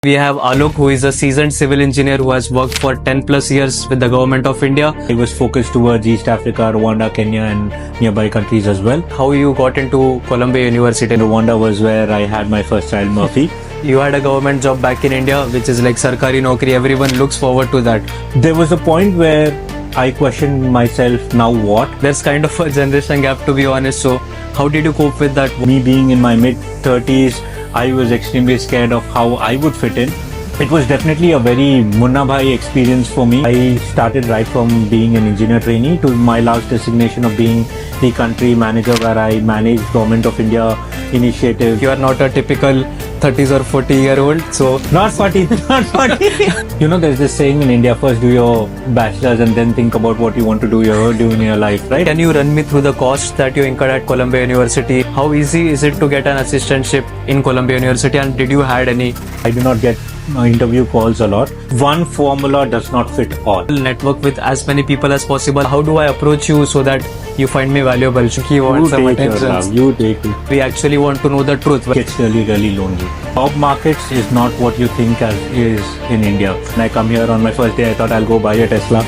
We have Alok, who is a seasoned civil engineer who has worked for 10 plus years with the government of India. I was focused towards East Africa, Rwanda, Kenya and nearby countries as well. How you got into Columbia University? Rwanda was where I had my first child, Murphy. You had a government job back in India, which is like Sarkari Naukri. Everyone looks forward to that. There was a point where I questioned myself, now what? There's kind of a generation gap, to be honest. So how did you cope with that? Me being in my mid 30s, I was extremely scared of how I would fit in. It was definitely a very Munna Bhai experience for me. I started right from being an engineer trainee to my last designation of being the country manager, where I managed Government of India initiatives. You are not a typical 30s or 40-year-old, so Not 40, not 40. You know, there's this saying in India, first do your bachelor's and then think about what you want to do in your life, right? can you run me through the costs that you incurred at Columbia University? How easy is it to get an assistantship in Columbia University, and did you had any I do not get interview calls a lot. One formula does not fit all. network with as many people as possible? How do I approach you so that you find me valuable? He You wants some take your attention. love, you take it. We actually want to know the truth. It's really, really lonely. Job markets is not what you think as is in India. When I come here on my first day, I thought I'll go buy a Tesla.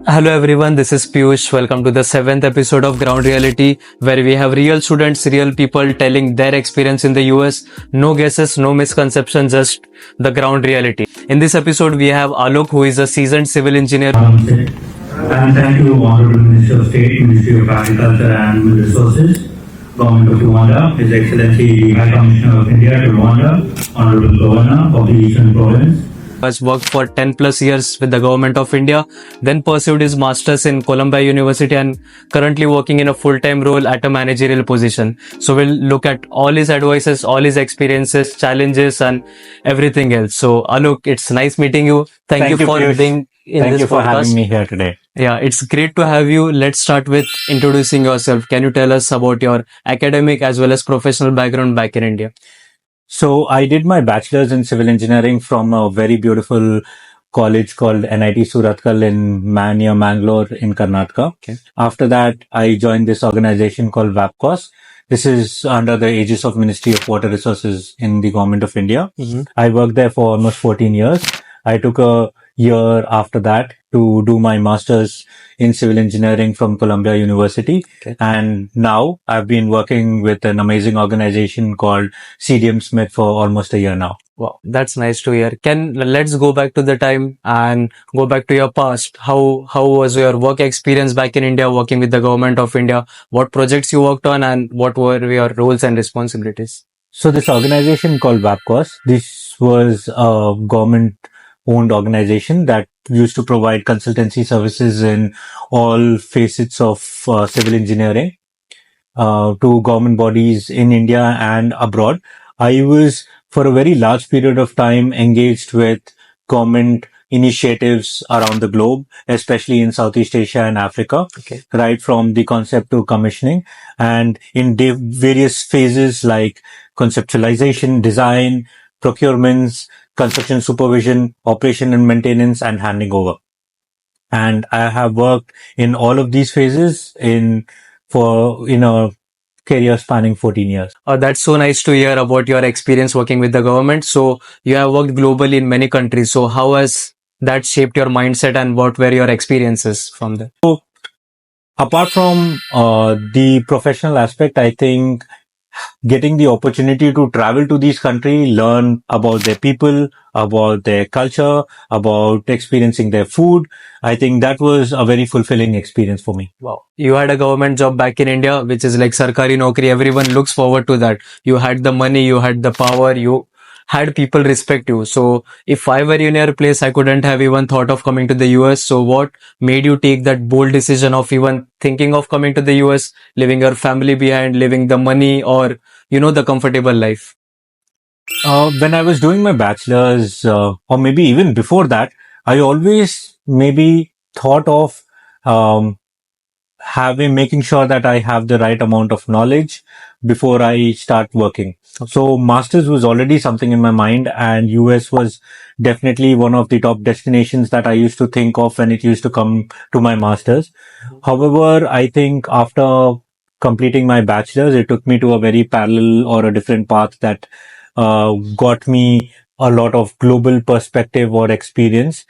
Hello everyone, this is Piyush. Welcome to the 7th episode of Ground Reality, where we have real students, real people telling their experience in the US. No guesses, no misconceptions, just the ground reality. In this episode, we have Alok, who is a seasoned civil engineer. And thank you, Honorable Minister of State, Ministry of Agriculture and Human Resources, Government of Rwanda, His Excellency the High Commissioner of India to Rwanda, Honorable Governor of the Eastern Province, Has worked for 10 plus years with the government of India, then pursued his masters in Columbia University and currently working in a full-time role at a managerial position. So we'll look at all his advices, all his experiences, challenges and everything else. So Alok, it's nice meeting you. Thank you for Piyush. being in Thank this you for podcast. having me here today. Yeah, it's great to have you. Let's start with introducing yourself. Can you tell us about your academic as well as professional background back in India? So I did my bachelor's in civil engineering from a very beautiful college called NIT Surathkal near Mangalore in Karnataka. Okay. After that, I joined this organization called VAPCOS. This is under the aegis of Ministry of Water Resources in the Government of India. Mm-hmm. I worked there for almost 14 years. I took a year after that to do my master's in civil engineering from Columbia University. Okay. And now I've been working with an amazing organization called CDM Smith for almost a year now. Wow, that's nice to hear. Let's go back to the time and go back to your past. How was your work experience back in India working with the government of India? What projects you worked on and what were your roles and responsibilities? So this organization called VAPCOS, this was a government-owned organization that used to provide consultancy services in all facets of civil engineering to government bodies in India and abroad. I was, for a very large period of time, engaged with government initiatives around the globe, especially in Southeast Asia and Africa, Okay. right from the concept to commissioning, and in various phases like conceptualization, design, procurements, construction supervision, operation and maintenance, and handing over. And I have worked in all of these phases in a career spanning 14 years. That's so nice to hear about your experience working with the government. So you have worked globally in many countries. So how has that shaped your mindset and what were your experiences from there? Apart from the professional aspect, I think getting the opportunity to travel to these countries, learn about their people, about their culture, about experiencing their food, I think that was a very fulfilling experience for me. Wow. You had a government job back in India, which is like Sarkari Naukri. Everyone looks forward to that. You had the money, you had the power, you had people respect you. So if I were in your place, I couldn't have even thought of coming to the US. So what made you take that bold decision of even thinking of coming to the US, leaving your family behind, leaving the money or, the comfortable life? When I was doing my bachelor's, or maybe even before that, I always maybe thought of making sure that I have the right amount of knowledge before I start working. So masters was already something in my mind, and US was definitely one of the top destinations that I used to think of when it used to come to my masters. However, I think after completing my bachelor's, it took me to a very parallel or a different path that got me a lot of global perspective or experience.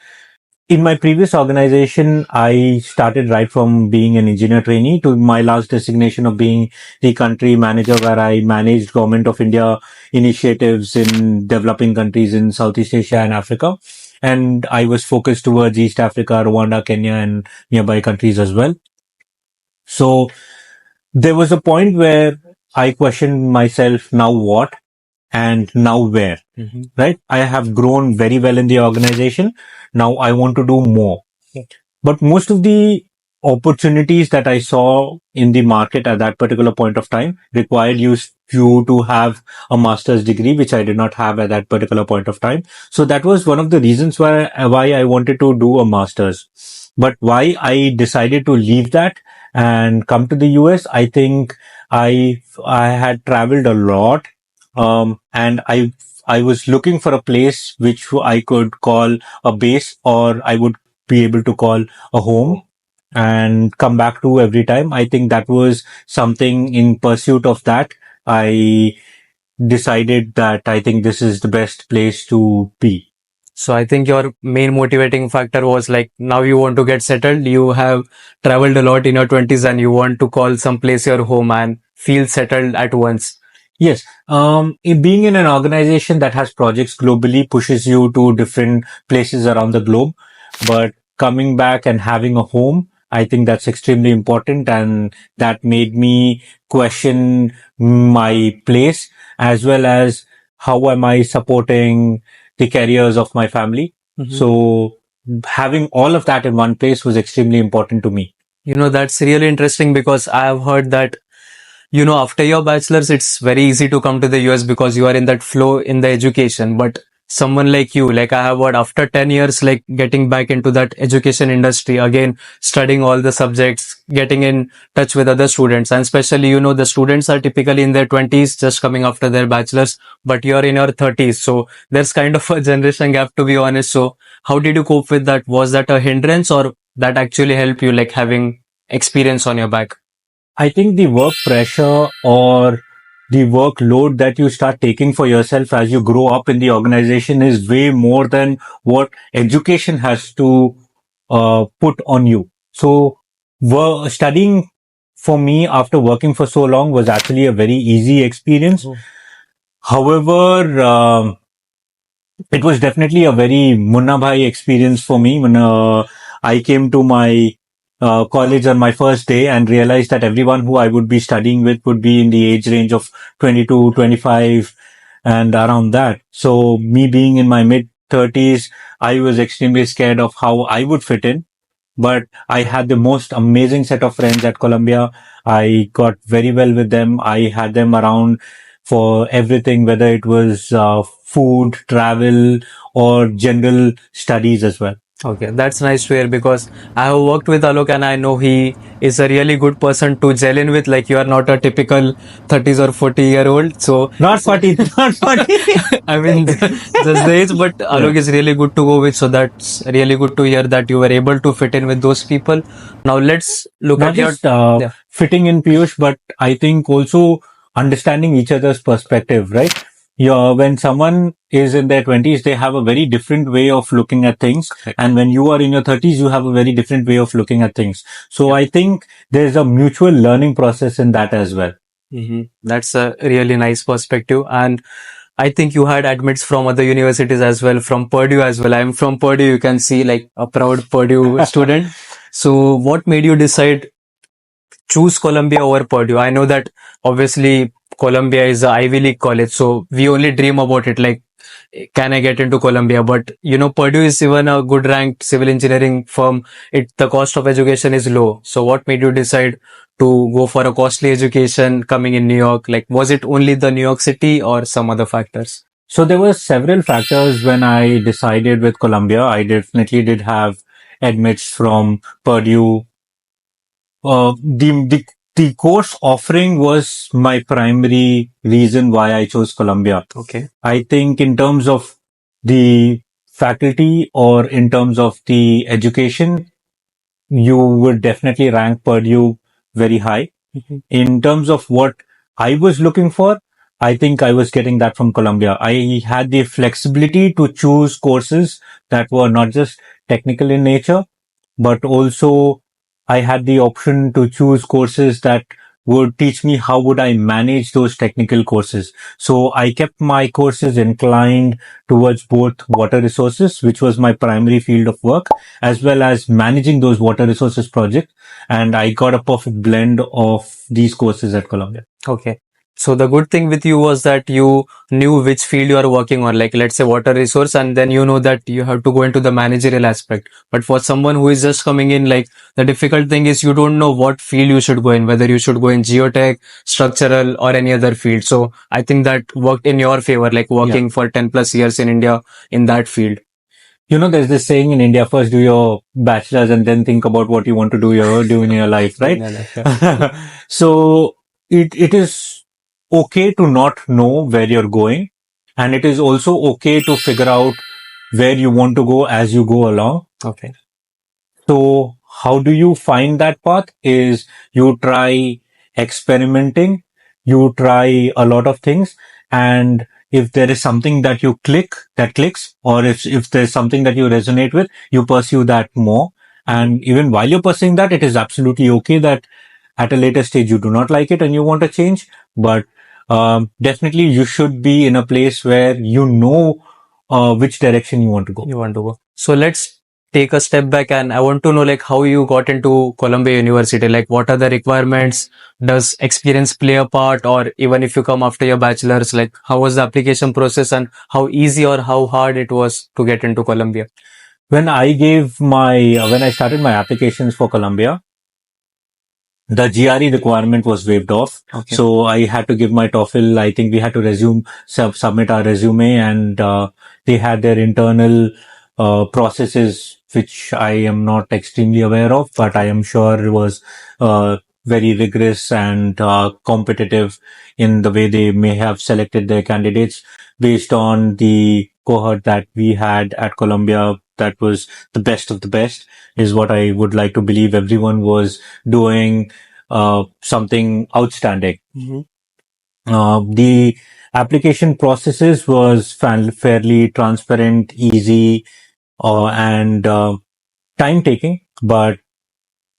In my previous organization, I started right from being an engineer trainee to my last designation of being the country manager, where I managed Government of India initiatives in developing countries in Southeast Asia and Africa. And I was focused towards East Africa, Rwanda, Kenya, and nearby countries as well. So there was a point where I questioned myself, now what and now where, right? I have grown very well in the organization. Now I want to do more. But most of the opportunities that I saw in the market at that particular point of time required you to have a master's degree, which I did not have at that particular point of time. So that was one of the reasons why I wanted to do a master's. But why I decided to leave that and come to the US, I think I had traveled a lot. And I was looking for a place which I could call a base, or I would be able to call a home and come back to every time. I think that was something. In pursuit of that, I decided that I think this is the best place to be. So I think your main motivating factor was like, now you want to get settled. You have traveled a lot in your 20s and you want to call some place your home and feel settled at once. Yes. Being in an organization that has projects globally pushes you to different places around the globe. But coming back and having a home, I think that's extremely important. And that made me question my place, as well as how am I supporting the careers of my family. So having all of that in one place was extremely important to me. You know, that's really interesting because I have heard that, you know, after your bachelor's, it's very easy to come to the US because you are in that flow in the education. But someone like you, like I have heard after 10 years, like getting back into that education industry, again, studying all the subjects, getting in touch with other students. And especially, you know, the students are typically in their 20s, just coming after their bachelor's, but you're in your 30s. So there's kind of a generation gap, to be honest. So how did you cope with that? Was that a hindrance or that actually helped you, like having experience on your back? I think the work pressure or the workload that you start taking for yourself as you grow up in the organization is way more than what education has to put on you. So studying for me after working for so long was actually a very easy experience. However, it was definitely a very Munna Bhai experience for me when I came to my college on my first day and realized that everyone who I would be studying with would be in the age range of 22, 25 and around that. So me being in my mid 30s, I was extremely scared of how I would fit in. But I had the most amazing set of friends at Columbia. I got very well with them. I had them around for everything, whether it was food, travel, or general studies as well. Okay, that's nice to hear because I have worked with Alok and I know he is a really good person to gel in with. Like you are not a typical 30s or 40-year-old. So Not 40, not 40. I mean, just the age, but Alok is really good to go with. So that's really good to hear that you were able to fit in with those people. Now let's look Not at your, just yeah. fitting in, Piyush, but I think also understanding each other's perspective, right? When someone is in their 20s, they have a very different way of looking at things. Right. And when you are in your 30s, you have a very different way of looking at things. So I think there's a mutual learning process in that as well. That's a really nice perspective. And I think you had admits from other universities as well, from Purdue as well. I'm from Purdue. You can see like a proud Purdue student. So what made you decide choose Columbia over Purdue? I know that obviously Columbia is a Ivy League college, so we only dream about it. Like, can I get into Columbia? But you know, Purdue is even a good ranked civil engineering firm. The cost of education is low. So what made you decide to go for a costly education coming in New York? Like, was it only the New York City or some other factors? So there were several factors when I decided with Columbia. I definitely did have admits from Purdue. The course offering was my primary reason why I chose Columbia. Okay. I think in terms of the faculty or in terms of the education, you would definitely rank Purdue very high. In terms of what I was looking for, I think I was getting that from Columbia. I had the flexibility to choose courses that were not just technical in nature, but also I had the option to choose courses that would teach me how would I manage those technical courses. So I kept my courses inclined towards both water resources, which was my primary field of work, as well as managing those water resources projects. And I got a perfect blend of these courses at Columbia. Okay. So the good thing with you was that you knew which field you are working on, like let's say water resource, and then you know that you have to go into the managerial aspect. But for someone who is just coming in, like the difficult thing is you don't know what field you should go in, whether you should go in geotech, structural, or any other field. So I think that worked in your favor, like working for 10 plus years in India in that field. You know, there's this saying in India, first do your bachelor's and then think about what you want to do in your life, right? So it is okay to not know where you're going. And it is also okay to figure out where you want to go as you go along. Okay. So how do you find that path is you try experimenting, you try a lot of things. And if there is something that clicks, or if there's something that you resonate with, you pursue that more. And even while you're pursuing that, it is absolutely okay that at a later stage you do not like it and you want to change. But definitely you should be in a place where you know which direction you want to go. So let's take a step back, and I want to know like how you got into Columbia University. Like what are the requirements? Does experience play a part? Or even if you come after your bachelor's, like how was the application process and how easy or how hard it was to get into Columbia? When I started my applications for Columbia, the GRE requirement was waived off. Okay. So I had to give my TOEFL. I think we had to submit our resume, and they had their internal processes, which I am not extremely aware of, but I am sure it was very rigorous and competitive in the way they may have selected their candidates based on the cohort that we had at Columbia. That was the best of the best, is what I would like to believe. Everyone was doing something outstanding. The application processes was fairly transparent, easy, and time taking, but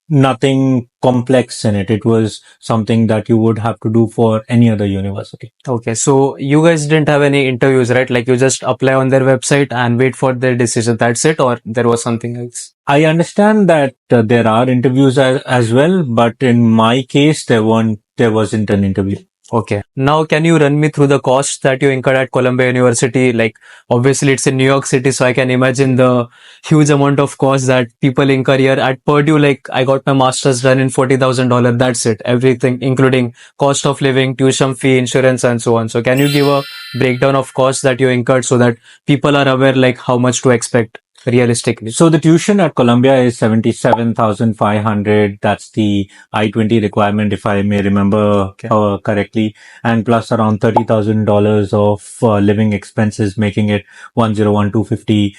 nothing complex in it. It was something that you would have to do for any other university. Okay, so you guys didn't have any interviews, right? Like you just apply on their website and wait for their decision. That's it, or there was something else? I understand that there are interviews as well, but in my case, there wasn't an interview. Okay. Now, can you run me through the costs that you incurred at Columbia University? Like, obviously, it's in New York City, so I can imagine the huge amount of costs that people incur here. At Purdue, like, I got my master's done in $40,000. That's it. Everything, including cost of living, tuition fee, insurance, and so on. So, can you give a breakdown of costs that you incurred so that people are aware, like, how much to expect realistically? So the tuition at Columbia is 77,500. That's the I-20 requirement, if I may remember correctly, and plus around $30,000 of living expenses, making it 101,250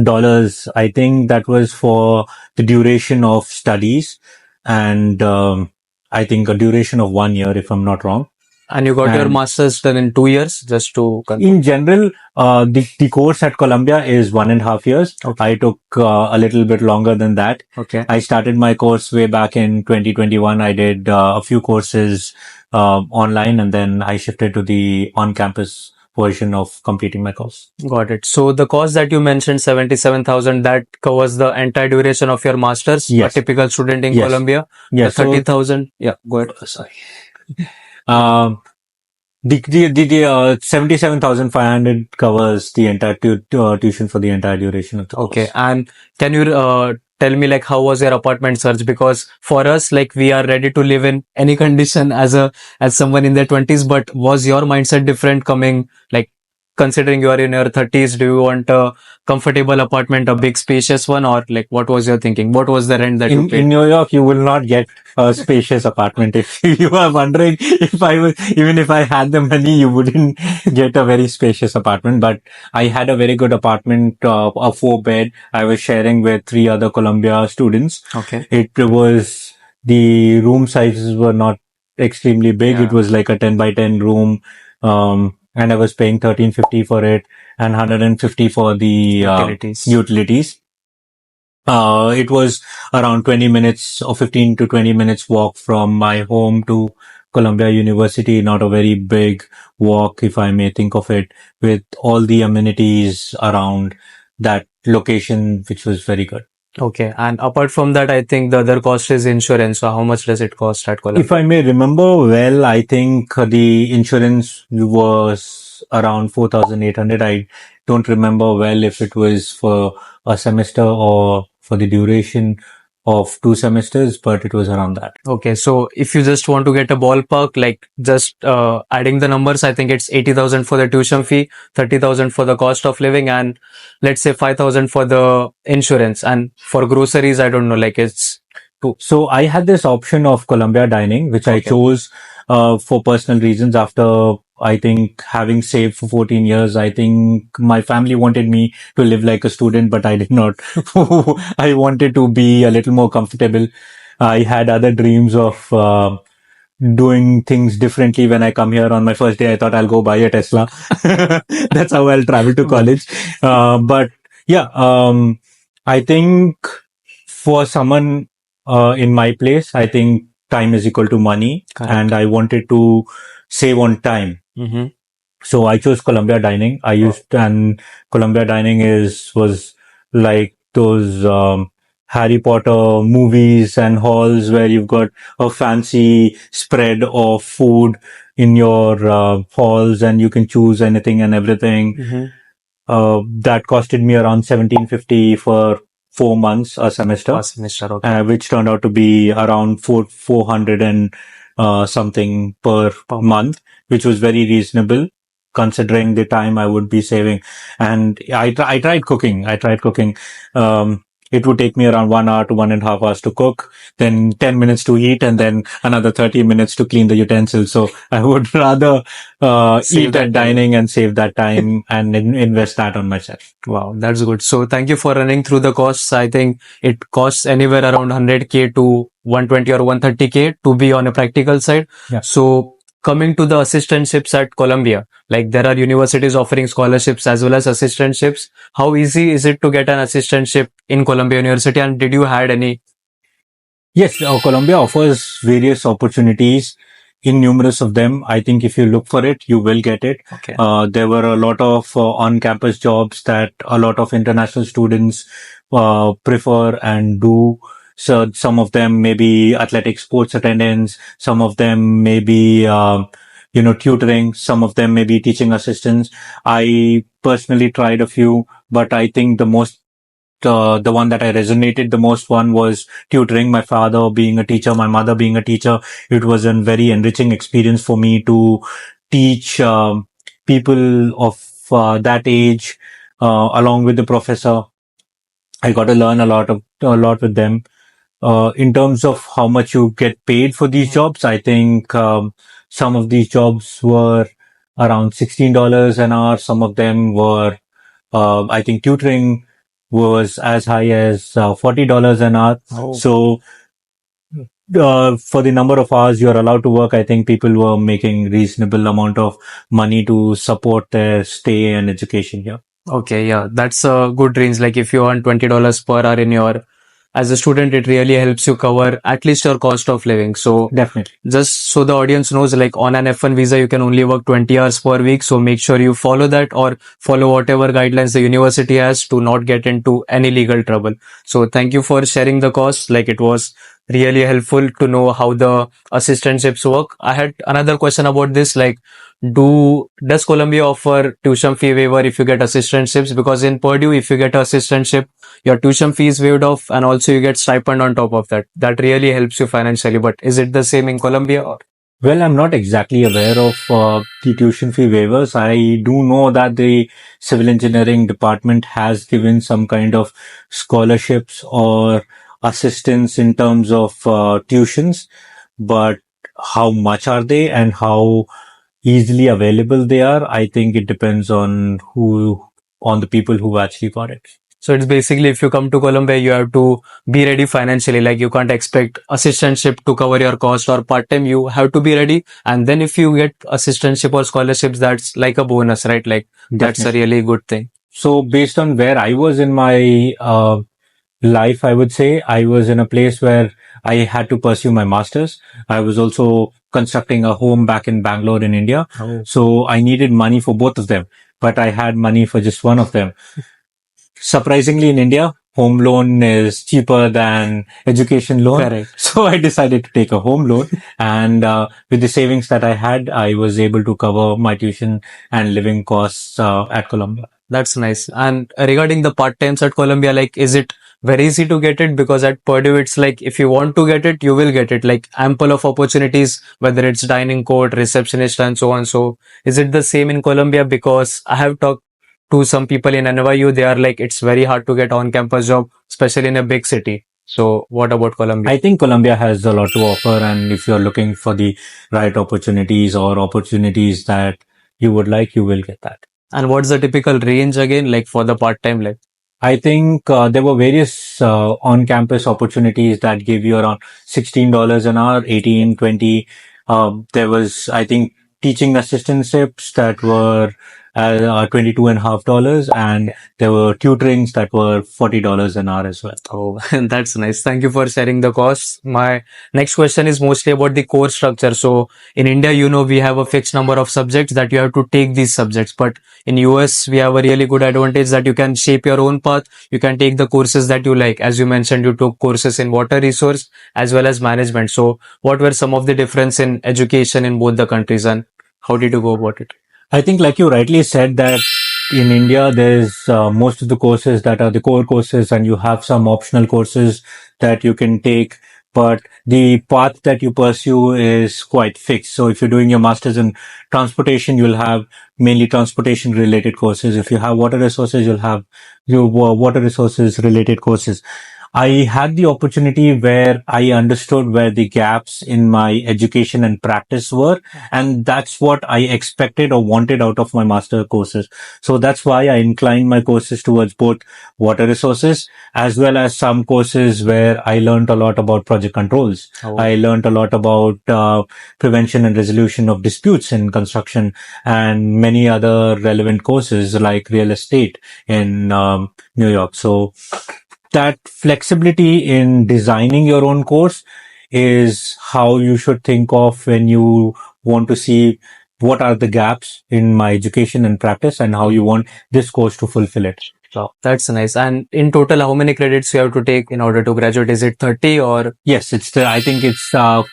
dollars. I think that was for the duration of studies, and I think a duration of 1 year, if I'm not wrong. And you got your master's done in 2 years, just to confirm. In general, the course at Columbia is 1.5 years. Okay. I took a little bit longer than that. Okay. I started my course way back in 2021. I did a few courses online, and then I shifted to the on-campus version of completing my course. Got it. So the cost that you mentioned, 77,000, that covers the entire duration of your master's. Yes. A typical student in Columbia. Yes. The 30,000. Yeah, go ahead. Sorry. The 77,500 covers the entire tuition for the entire duration of the course. Okay. And can you tell me like how was your apartment search? Because for us, like we are ready to live in any condition as someone in their 20s, but was your mindset different coming, like considering you are in your 30s? Do you want a comfortable apartment, a big spacious one, or like what was your thinking? What was the rent that you paid? In New York, you will not get a spacious apartment. If you are wondering even if I had the money, you wouldn't get a very spacious apartment. But I had a very good apartment, a 4-bed. I was sharing with 3 other Columbia students. Okay. It was The room sizes were not extremely big. Yeah. It was like a 10 by 10 room. And I was paying 1350 for it and 150 for the Utilities. utilities. It was around 20 minutes or 15 to 20 minutes walk from my home to Columbia University. Not a very big walk, if I may think of it, with all the amenities around that location, which was very good. Okay. And apart from that, I think the other cost is insurance. So how much does it cost at Columbia? If I may remember well, I think the insurance was around 4,800. I don't remember well if it was for a semester or for the duration of 2 semesters, but it was around that. Okay, so if you just want to get a ballpark, like just adding the numbers, I think it's 80,000 for the tuition fee, 30,000 for the cost of living, and let's say 5,000 for the insurance. And for groceries, I don't know, like it's two. So I had this option of Columbia dining, which I Okay. chose for personal reasons. After I think having saved for 14 years, I think my family wanted me to live like a student, but I did not. I wanted to be a little more comfortable. I had other dreams of doing things differently when I come here. On my first day, I thought I'll go buy a Tesla. That's how I'll travel to college. But yeah, I think for someone in my place, I think time is equal to money, Correct. and I wanted to save on time. Mm-hmm. So I chose Columbia Dining. And Columbia Dining was like those Harry Potter movies and halls where you've got a fancy spread of food in your halls, and you can choose anything and everything. Mm-hmm. That costed me around 1750 for 4 months a semester, Per semester, okay. which turned out to be around 400 and something per Per month, which was very reasonable considering the time I would be saving. And I tried cooking. It would take me around 1 hour to 1.5 hours to cook, then 10 minutes to eat, and then another 30 minutes to clean the utensils. So I would rather Save eat that at time. dining and save that time and invest that on myself. Wow, that's good. So thank you for running through the costs. I think it costs anywhere around 100K to 120 or 130K to be on a practical side. Yeah. So coming to the assistantships at Columbia, like there are universities offering scholarships as well as assistantships. How easy is it to get an assistantship in Columbia University? And did you had any? Yes, Columbia offers various opportunities. In numerous of them, I think if you look for it, you will get it. Okay. There were a lot of on-campus jobs that a lot of international students prefer and do. So some of them may be athletic sports attendance. Some of them may be, tutoring. Some of them may be teaching assistants. I personally tried a few, but I think the one that I resonated the most one was tutoring. My father being a teacher, my mother being a teacher, it was a very enriching experience for me to teach people of that age along with the professor. I got to learn a lot with them. In terms of how much you get paid for these jobs, I think some of these jobs were around $16 an hour. Some of them were, I think tutoring was as high as $40 an hour. Oh. So for the number of hours you're allowed to work, I think people were making reasonable amount of money to support their stay and education here. Okay, yeah, that's a good range. Like if you earn $20 per hour in your, as a student, it really helps you cover at least your cost of living. So Definitely. just so the audience knows, like on an F1 visa, you can only work 20 hours per week. So make sure you follow that or follow whatever guidelines the university has to not get into any legal trouble. So thank you for sharing the costs. Like it was really helpful to know how the assistantships work. I had another question about this, like does Columbia offer tuition fee waiver if you get assistantships? Because in Purdue, if you get an assistantship, your tuition fee is waived off and also you get stipend on top of that. That really helps you financially. But is it the same in Columbia? Or? Well, I'm not exactly aware of the tuition fee waivers. I do know that the civil engineering department has given some kind of scholarships or assistance in terms of tuitions, but how much are they and how easily available they are? I think it depends on the people who actually got it. So it's basically if you come to Colombia, you have to be ready financially. Like you can't expect assistantship to cover your cost or part time. You have to be ready. And then if you get assistantship or scholarships, that's like a bonus, right? Like that's a Definitely. really good thing. So based on where I was in my life, I would say I was in a place where I had to pursue my master's. I was also constructing a home back in Bangalore in India. Oh. So I needed money for both of them, but I had money for just one of them. Surprisingly, in India, home loan is cheaper than education loan. Correct. So I decided to take a home loan, and with the savings that I had, I was able to cover my tuition and living costs at Columbia. That's nice. And regarding the part times at Columbia, like, is it very easy to get it? Because at Purdue, it's like if you want to get it, you will get it. Like ample of opportunities, whether it's dining court, receptionist, and so on. So, is it the same in Columbia? Because I have talked to some people in NYU, they are like, it's very hard to get on-campus job, especially in a big city. So, what about Columbia? I think Colombia has a lot to offer, and if you're looking for the right opportunities or opportunities that you would like, you will get that. And what's the typical range again, like for the part-time, like? I think there were various on-campus opportunities that gave you around $16 an hour, 18, 20. There was, I think, teaching assistantships that were $22.50, and there were tutorings that were $40 an hour as well. Oh, that's nice. Thank you for sharing the costs. My next question is mostly about the course structure. So in India, we have a fixed number of subjects that you have to take these subjects. But in US, we have a really good advantage that you can shape your own path. You can take the courses that you like. As you mentioned, you took courses in water resource as well as management. So what were some of the difference in education in both the countries and how did you go about it? I think, like you rightly said, that in India, there's most of the courses that are the core courses, and you have some optional courses that you can take. But the path that you pursue is quite fixed. So if you're doing your master's in transportation, you'll have mainly transportation related courses. If you have water resources, you'll have your water resources related courses. I had the opportunity where I understood where the gaps in my education and practice were, and that's what I expected or wanted out of my master courses. So that's why I inclined my courses towards both water resources as well as some courses where I learned a lot about project controls. Oh. I learned a lot about prevention and resolution of disputes in construction, and many other relevant courses like real estate in New York. So that flexibility in designing your own course is how you should think of when you want to see what are the gaps in my education and practice and how you want this course to fulfill it. Wow, that's nice. And in total, how many credits you have to take in order to graduate? Is it 30 or? Yes, I think it's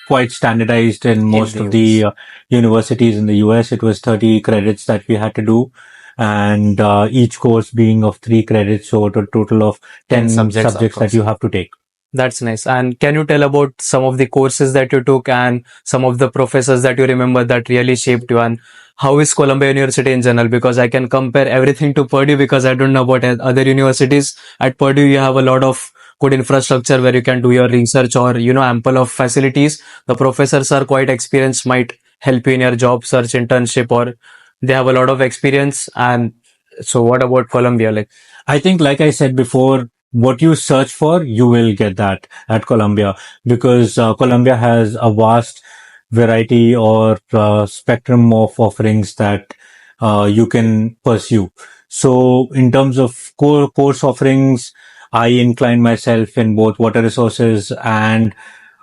quite standardized in most the of the universities in the US. It was 30 credits that we had to do, and each course being of 3 credits, so a total of 10 subjects that you have to take. That's nice. And can you tell about some of the courses that you took and some of the professors that you remember that really shaped you? And how is Columbia University in general? Because I can compare everything to Purdue because I don't know about other universities. At Purdue, you have a lot of good infrastructure where you can do your research or, ample of facilities. The professors are quite experienced, might help you in your job search, internship, or they have a lot of experience. And so what about Columbia? Like, I think, like I said before, what you search for, you will get that at Columbia, because Columbia has a vast variety or spectrum of offerings that you can pursue. So in terms of course offerings, I incline myself in both water resources and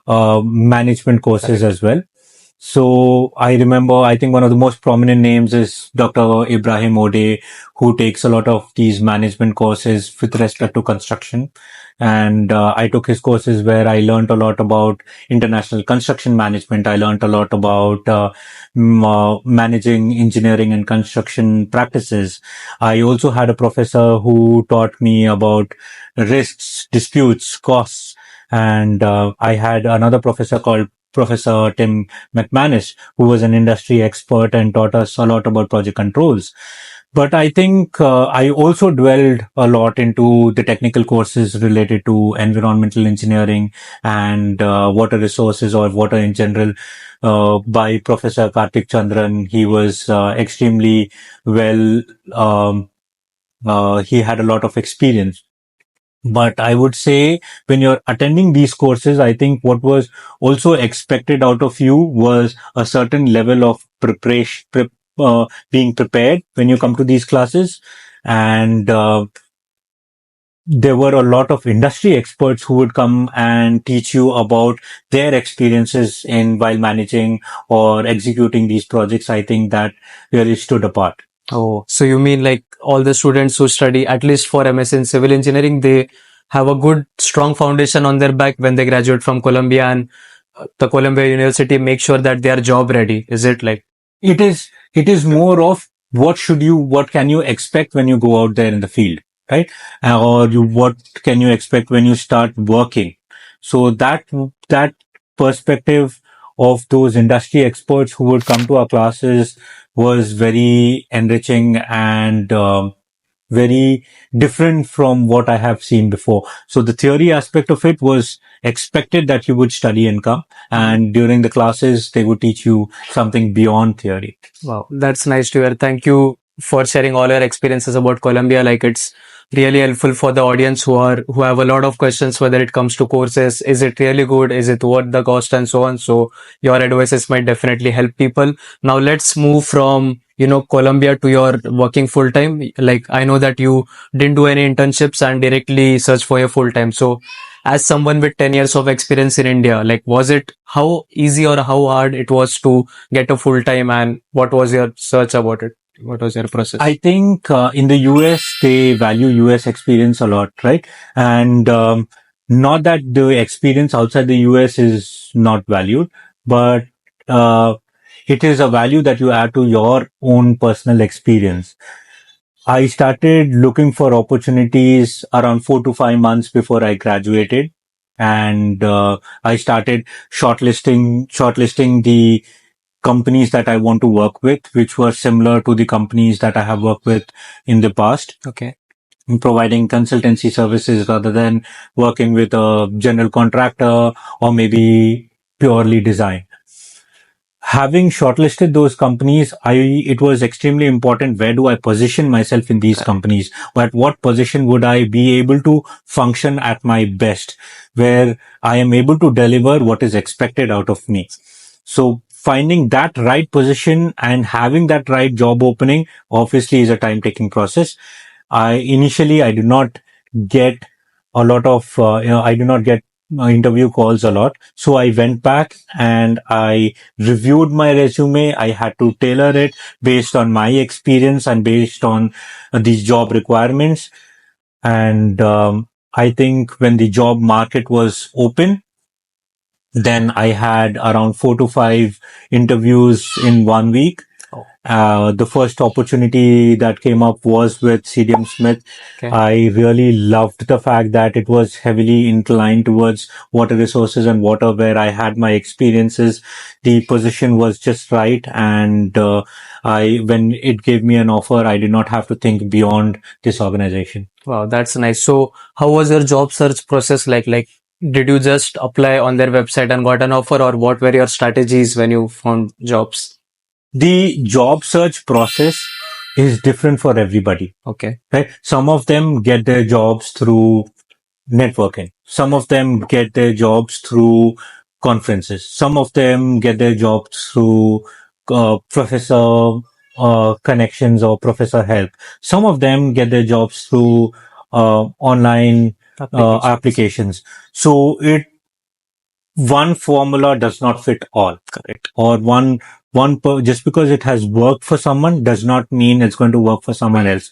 management courses as well. So I remember, I think one of the most prominent names is Dr. Ibrahim Ode, who takes a lot of these management courses with respect to construction. And I took his courses where I learned a lot about international construction management. I learned a lot about managing engineering and construction practices. I also had a professor who taught me about risks, disputes, costs. And I had another professor called Professor Tim McManus, who was an industry expert and taught us a lot about project controls. But I think I also dwelled a lot into the technical courses related to environmental engineering and water resources or water in general by Professor Karthik Chandran. He was extremely well, he had a lot of experience But I would say when you're attending these courses, I think what was also expected out of you was a certain level of preparation, being prepared when you come to these classes. And there were a lot of industry experts who would come and teach you about their experiences in while managing or executing these projects. I think that really stood apart. Oh, so you mean like all the students who study at least for MS in civil engineering, they have a good, strong foundation on their back when they graduate from Columbia, and the Columbia University make sure that they are job ready. Is it like? It is more of what can you expect when you go out there in the field, right? What can you expect when you start working? So that perspective of those industry experts who would come to our classes was very enriching and very different from what I have seen before. So the theory aspect of it was expected that you would study and come, and during the classes, they would teach you something beyond theory. Wow, that's nice to hear. Thank you for sharing all your experiences about Colombia. Like it's really helpful for the audience who have a lot of questions whether it comes to courses. Is it really good? Is it worth the cost and so on? So your advices might definitely help people. Now let's move from Colombia to your working full time. Like I know that you didn't do any internships and directly search for your full time. So as someone with 10 years of experience in India, like was it how easy or how hard it was to get a full time, and what was your search about it? What was your process? I think in the US, they value US experience a lot, right? And not that the experience outside the US is not valued, but uh, it is a value that you add to your own personal experience. I started looking for opportunities around 4 to 5 months before I graduated. And I started shortlisting the companies that I want to work with, which were similar to the companies that I have worked with in the past, Okay. in providing consultancy services rather than working with a general contractor or maybe purely design. Having shortlisted those companies, it was extremely important. Where do I position myself in these companies? At what position would I be able to function at my best, where I am able to deliver what is expected out of me? So finding that right position and having that right job opening obviously is a time taking process. I do not get a lot of, I do not get interview calls a lot. So I went back and I reviewed my resume. I had to tailor it based on my experience and based on these job requirements. And I think when the job market was open, then I had around 4 to 5 interviews in 1 week. The first opportunity that came up was with CDM Smith. Okay. I really loved the fact that it was heavily inclined towards water resources and water, where I had my experiences. The position was just right. And when it gave me an offer, I did not have to think beyond this organization. Wow, that's nice. So how was your job search process like? Like did you just apply on their website and got an offer, or what were your strategies when you found jobs? The job search process is different for everybody. Okay. Right? Some of them get their jobs through networking. Some of them get their jobs through conferences. Some of them get their jobs through professor connections or professor help. Some of them get their jobs through online applications. So one formula does not fit all. Correct. Or just because it has worked for someone does not mean it's going to work for someone else.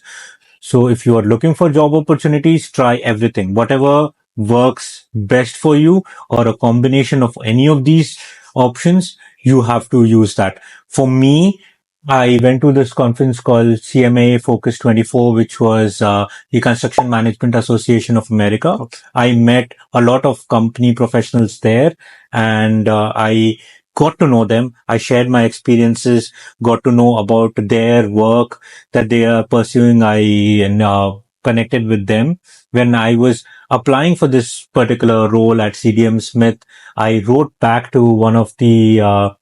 So if you are looking for job opportunities, try everything. Whatever works best for you, or a combination of any of these options, you have to use that. For me, I went to this conference called CMA Focus 24, which was the Construction Management Association of America. Okay. I met a lot of company professionals there, and I got to know them. I shared my experiences, got to know about their work that they are pursuing. I connected with them. When I was applying for this particular role at CDM Smith, I wrote back to one of the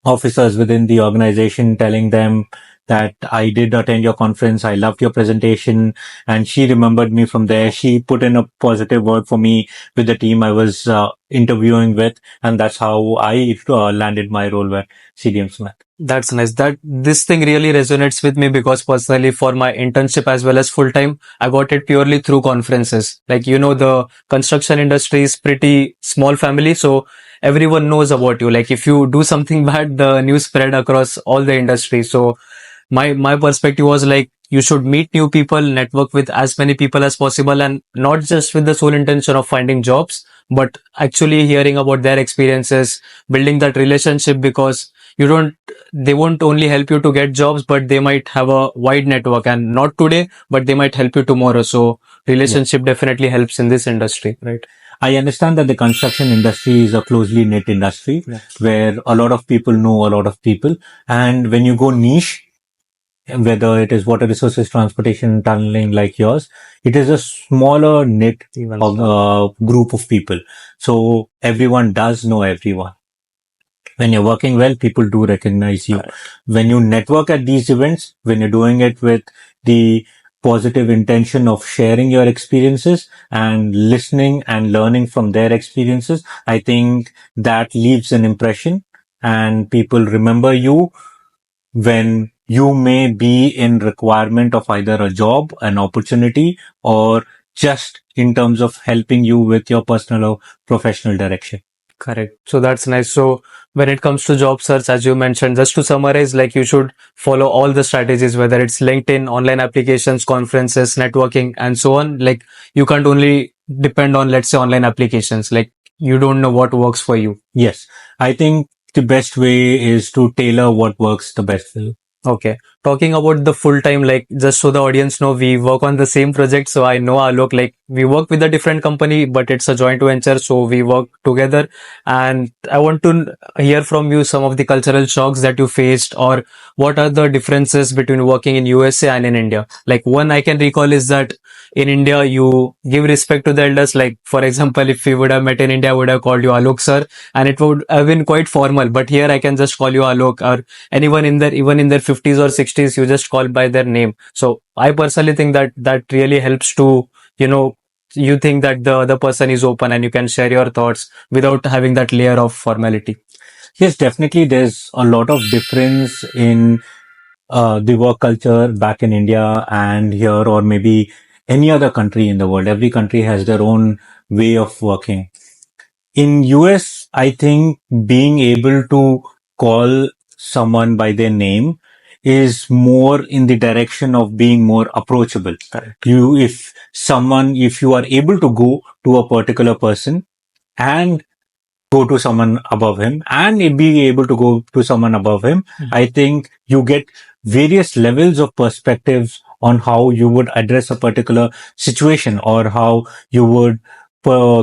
officers within the organization, telling them that I did attend your conference. I loved your presentation, and she remembered me from there. She put in a positive word for me with the team I was interviewing with, and that's how I landed my role with CDM Smith. That's nice. That this thing really resonates with me because personally for my internship as well as full time, I got it purely through conferences. Like, the construction industry is pretty small family. So everyone knows about you. Like if you do something bad, the news spread across all the industry. So my perspective was like you should meet new people, network with as many people as possible, and not just with the sole intention of finding jobs, but actually hearing about their experiences, building that relationship, because you don't they won't only help you to get jobs, but they might have a wide network, and not today, but they might help you tomorrow. So relationship definitely helps in this industry, right? I understand that the construction industry is a closely knit industry where a lot of people know a lot of people. And when you go niche, whether it is water resources, transportation, tunneling like yours, it is a smaller knit group of people. So everyone does know everyone. When you're working well, people do recognize you. When you network at these events, when you're doing it with the positive intention of sharing your experiences and listening and learning from their experiences, I think that leaves an impression and people remember you when you may be in requirement of either a job, an opportunity, or just in terms of helping you with your personal or professional direction. Correct. So that's nice. So when it comes to job search, as you mentioned, just to summarize, like you should follow all the strategies, whether it's LinkedIn, online applications, conferences, networking, and so on. Like you can't only depend on, let's say, online applications. Like you don't know what works for you. Yes. I think the best way is to tailor what works the best for you. Okay. Talking about the full time, like just so the audience know, we work on the same project. So I know Alok, like we work with a different company, but it's a joint venture. So we work together. And I want to hear from you some of the cultural shocks that you faced, or what are the differences between working in USA and in India. Like one I can recall is that in India, you give respect to the elders. Like, for example, if we would have met in India, I would have called you Alok sir, and it would have been quite formal. But here I can just call you Alok, or anyone in their, even in their 50s or 60s, you just call by their name. So I personally think that that really helps to, you think that the other person is open and you can share your thoughts without having that layer of formality. Yes, definitely. There's a lot of difference in the work culture back in India and here, or maybe any other country in the world. Every country has their own way of working. In US, I think being able to call someone by their name is more in the direction of being more approachable. Correct. If you are able to go to a particular person and go to someone above him and being able to go to someone above him, I think you get various levels of perspectives on how you would address a particular situation or how you would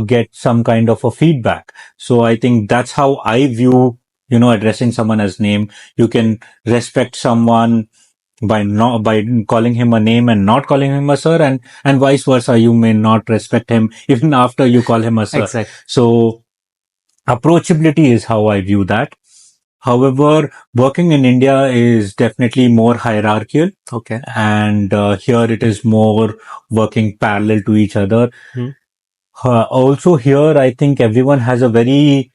get some kind of a feedback. So I think that's how I view, addressing someone as name. You can respect someone by calling him a name and not calling him a sir, and vice versa. You may not respect him even after you call him a sir. Exactly. So approachability is how I view that. However, working in India is definitely more hierarchical. Okay. And here it is more working parallel to each other. Hmm. Also here, I think everyone has a very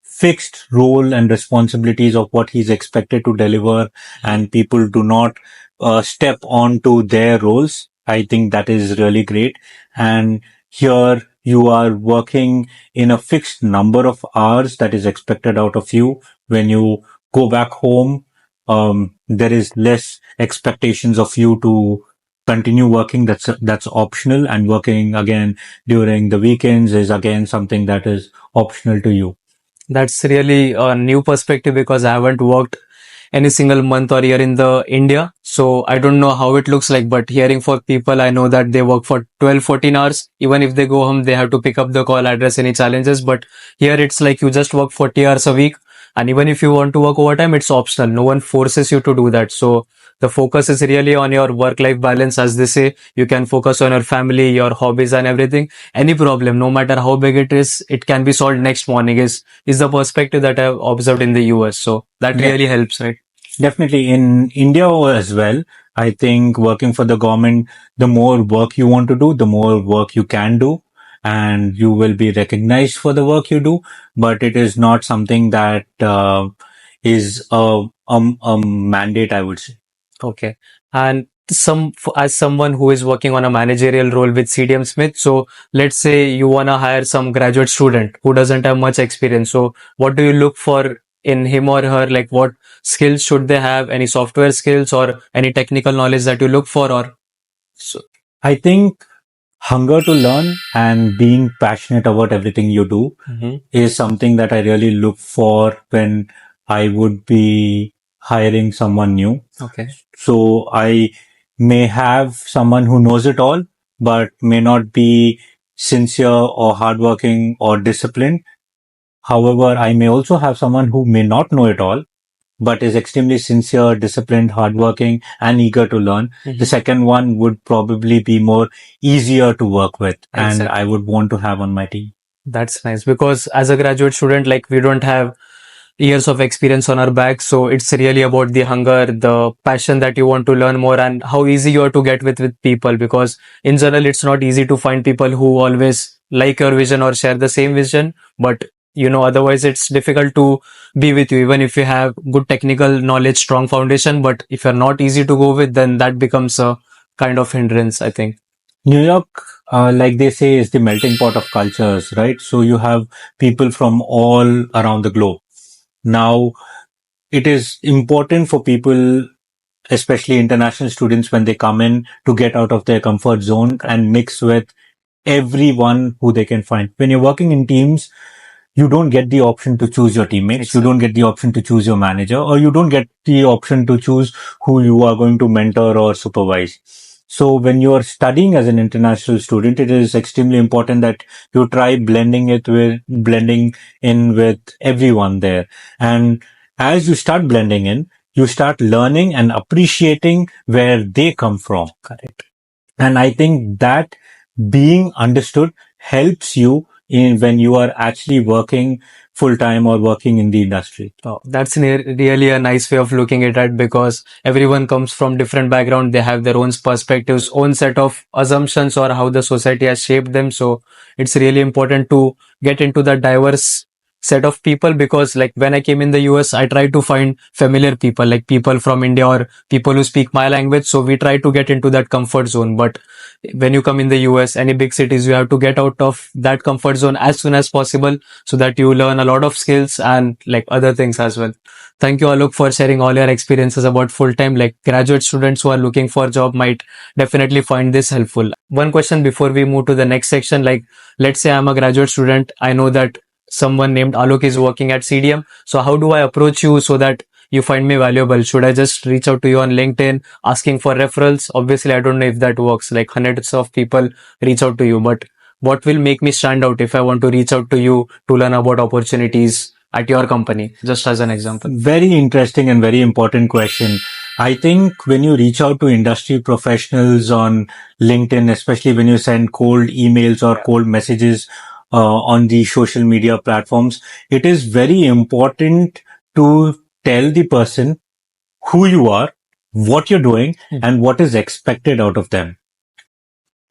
fixed role and responsibilities of what he's expected to deliver, and people do not step onto their roles. I think that is really great. And here you are working in a fixed number of hours that is expected out of you. When you go back home, there is less expectations of you to continue working. That's optional, and working again during the weekends is again something that is optional to you. That's really a new perspective because I haven't worked any single month or year in the India. So I don't know how it looks like, but hearing for people, I know that they work for 12, 14 hours. Even if they go home, they have to pick up the call, address any challenges. But here it's like you just work 40 hours a week. And even if you want to work overtime, it's optional. No one forces you to do that. So the focus is really on your work-life balance. As they say, you can focus on your family, your hobbies and everything. Any problem, no matter how big it is, it can be solved next morning is the perspective that I've observed in the US. So that really helps, right? Definitely in India as well. I think working for the government, the more work you want to do, the more work you can do, and you will be recognized for the work you do. But it is not something that is a mandate, I would say. Okay. And as someone who is working on a managerial role with CDM Smith, so let's say you want to hire some graduate student who doesn't have much experience. So what do you look for in him or her? Like what skills should they have? Any software skills or any technical knowledge that you look for or so? I think hunger to learn and being passionate about everything you do Mhm. is something that I really look for when I would be hiring someone new. Okay. So I may have someone who knows it all, but may not be sincere or hardworking or disciplined. However, I may also have someone who may not know it all, but is extremely sincere, disciplined, hardworking, and eager to learn. The second one would probably be more easier to work with, and Exactly. I would want to have on my team. That's nice because as a graduate student, like we don't have years of experience on our back. So it's really about the hunger, the passion that you want to learn more and how easy you are to get with people because in general, it's not easy to find people who always like your vision or share the same vision. But otherwise it's difficult to be with you, even if you have good technical knowledge, strong foundation. But if you're not easy to go with, then that becomes a kind of hindrance, I think. New York, like they say, is the melting pot of cultures, right? So you have people from all around the globe. Now, it is important for people, especially international students, when they come in to get out of their comfort zone and mix with everyone who they can find. When you're working in teams, you don't get the option to choose your teammates. You don't get the option to choose your manager, or you don't get the option to choose who you are going to mentor or supervise. So when you are studying as an international student, it is extremely important that you try blending in with everyone there. And as you start blending in, you start learning and appreciating where they come from. Correct. And I think that being understood helps you in when you are actually working full time or working in the industry. Oh, that's really a nice way of looking at it because everyone comes from different background. They have their own perspectives, own set of assumptions or how the society has shaped them. So it's really important to get into the diverse set of people because like when I came in the US, I tried to find familiar people like people from India or people who speak my language. So we try to get into that comfort zone. But when you come in the US, any big cities, you have to get out of that comfort zone as soon as possible so that you learn a lot of skills and like other things as well. Thank you, Alok, for sharing all your experiences about full time. Like graduate students who are looking for a job might definitely find this helpful. One question before we move to the next section, like let's say I'm a graduate student. I know that someone named Alok is working at CDM. So how do I approach you so that you find me valuable? Should I just reach out to you on LinkedIn asking for referrals? Obviously, I don't know if that works. Like hundreds of people reach out to you, but what will make me stand out if I want to reach out to you to learn about opportunities at your company, just as an example? Very interesting and very important question. I think when you reach out to industry professionals on LinkedIn, especially when you send cold emails or cold messages on the social media platforms, it is very important to tell the person who you are, what you're doing, and what is expected out of them.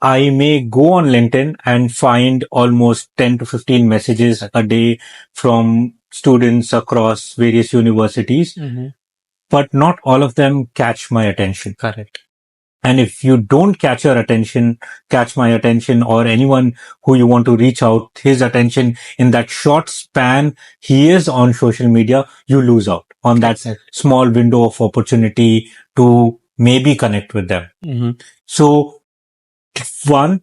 I may go on LinkedIn and find almost 10 to 15 messages a day from students across various universities, but not all of them catch my attention. Correct. And if you don't catch my attention or anyone who you want to reach out his attention in that short span he is on social media, you lose out on that small window of opportunity to maybe connect with them. So one,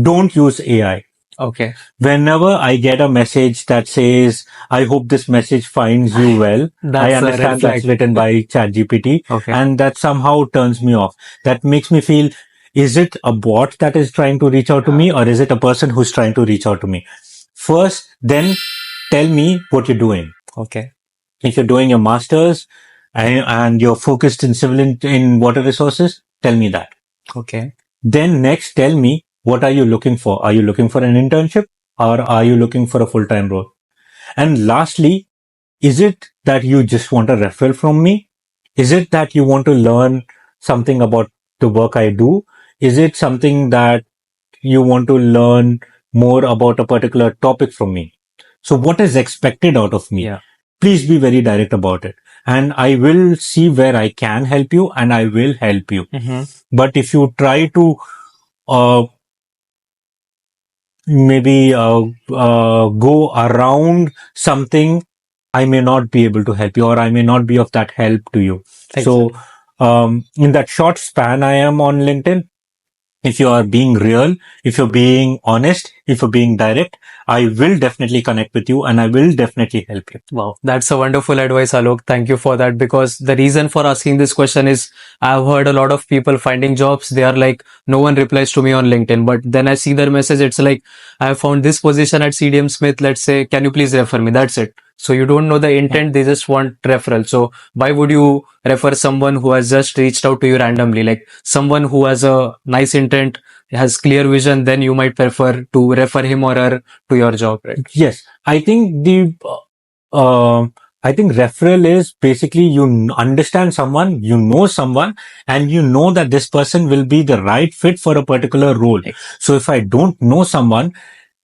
don't use AI. Okay. Whenever I get a message that says, I hope this message finds you well, I That's a red understand flag. that's written by ChatGPT, Okay. and that somehow turns me off. That makes me feel, is it a bot that is trying to reach out to me, or is it a person who's trying to reach out to me? First, then tell me what you're doing. Okay. If you're doing your master's and you're focused in in water resources, tell me that. Okay. Then next, tell me, what are you looking for? Are you looking for an internship or are you looking for a full-time role? And lastly, is it that you just want a referral from me, Is it that you want to learn something about the work I do? Is it something that you want to learn more about a particular topic from me? So what is expected out of me? Yeah. Please be very direct about it. And I will see where I can help you and I will help you. But if you try to uh, maybe go around something, I may not be able to help you or I may not be of that help to you. So in that short span I am on LinkedIn, if you are being real, if you're being honest, if you're being direct, I will definitely connect with you and I will definitely help you. Wow, that's a wonderful advice, Alok. Thank you for that. Because the reason for asking this question is I've heard a lot of people finding jobs. They are like, no one replies to me on LinkedIn. But then I see their message. It's like, I have found this position at CDM Smith. Let's say, can you please refer me? That's it. So you don't know the intent. They just want referral. So why would you refer someone who has just reached out to you randomly? Like someone who has a nice intent, has clear vision, then you might prefer to refer him or her to your job, right? Yes, I think I think referral is basically you understand someone, you know someone, and you know that this person will be the right fit for a particular role. So if I don't know someone,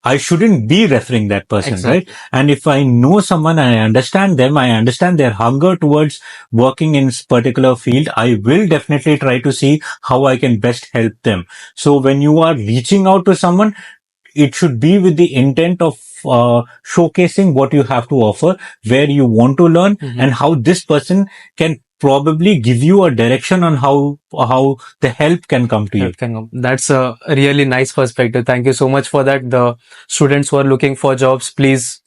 I shouldn't be referring that person, right? And if I know someone and I understand them, I understand their hunger towards working in this particular field, I will definitely try to see how I can best help them. So when you are reaching out to someone, it should be with the intent of showcasing what you have to offer, where you want to learn, and how this person can probably give you a direction on how the help can come to you. That's a really nice perspective. Thank you so much for that. The students who are looking for jobs, please